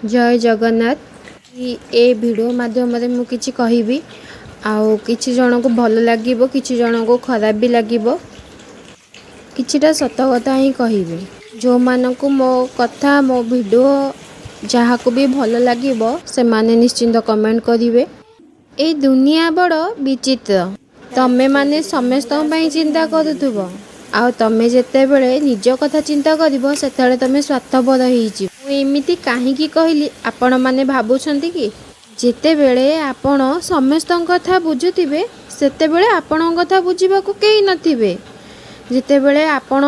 जय जगन्नाथ। ए वीडियो माध्यम मु किछि कहिबी आउ किछि जन को भल लागिबो किछि जन को खराब भी लागिबो। किछिटा सत कथा ही कहिबी। जो मानकु मो कथा मो वीडियो जहाँ को भी भल लागिबो से माने निश्चिंत कमेंट करिवे। ए दुनिया बड़ विचित्र। तमे माने समस्त पई चिंता करूथुबो आउ तमे जेते बेले निज कथा चिंता करिवो सेतेले तमे स्वार्थपर होईछि। एमिति काहीकि कहली आपण माने भाबुछंती कि जेते बेले आपण समस्त कथा बुझुथिबे सेते बेले आपण कथा बुझिबाकू केही नथिबे। जेते बेले आपण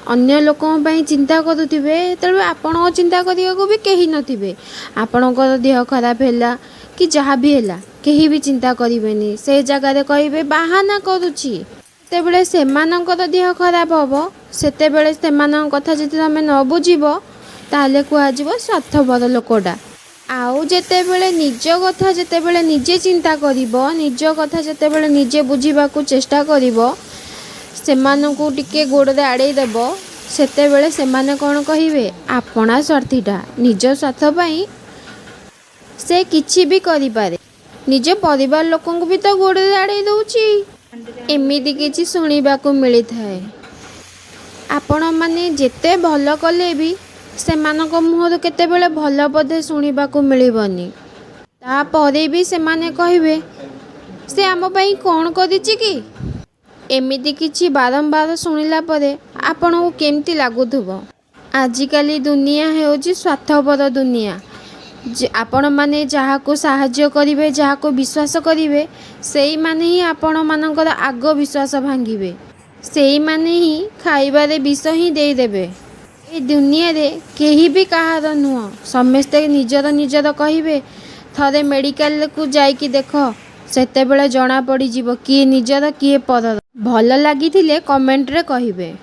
अन्य लोकों पई चिंता करूथिबे तेबे आपण चिंता करियाकू भी केही नथिबे। आपणकर देह खराब हैला कि जहाँ भी हैला केही भी चिंता करिवेनी। से जगह रे कहिबे बाहाना करूछि। तेबेले सेमानकर देह खराब हबो सेतेबेले सेमानक कथा जदि तमे न बुझिबो ताले कुआजिबो स्वार्थपर लोकटा। आउ जेतेबेले निज कथा जेतेबेले निजे चिंता करिवो निज कथा जेतेबेले निजे बुझिबाकू चेष्टा करिवो सेमानकू टिके गोड़े आड़े देबो सेतेबेले सेमाने कोन कहिबे आपणा स्वार्थीटा निज स्वार्थ पई से किछि भी करि पारे। निज परिवार लोकंकू भी तो गोड़े आड़े दउची। एमिति किछि सुनिबाकू मिली थाए। आपण माने जेते भल कले भी सेमानक मुहर केतेबेले भल पदे सुनिबाकू मिलिबनी। तापरे भी सेमाने कहिबे से आम पई कोन करिछि कि। एमिति किछि बारंबार सुनिला परे आपणकू केमती लागुथुबो। आजिकाली दुनिया हेउछि स्वार्थपर दुनिया। आपण माने जहाको साहाय्य करिवे जहाको विश्वास करिवे सेई माने ही आपण मानकर आग विश्वास भांगिवे। सेई माने ही खाइबारे विष ही देई देबे। ए दुनिया रे केही भी कहार नुह समस्ते निजर निजर कहिबे। थरे मेडिकल को जाइकी देख सेते बेले जना पड़ी जीवो किए निजर किए परर। भल लागिथिले कमेंट रे कहिबे।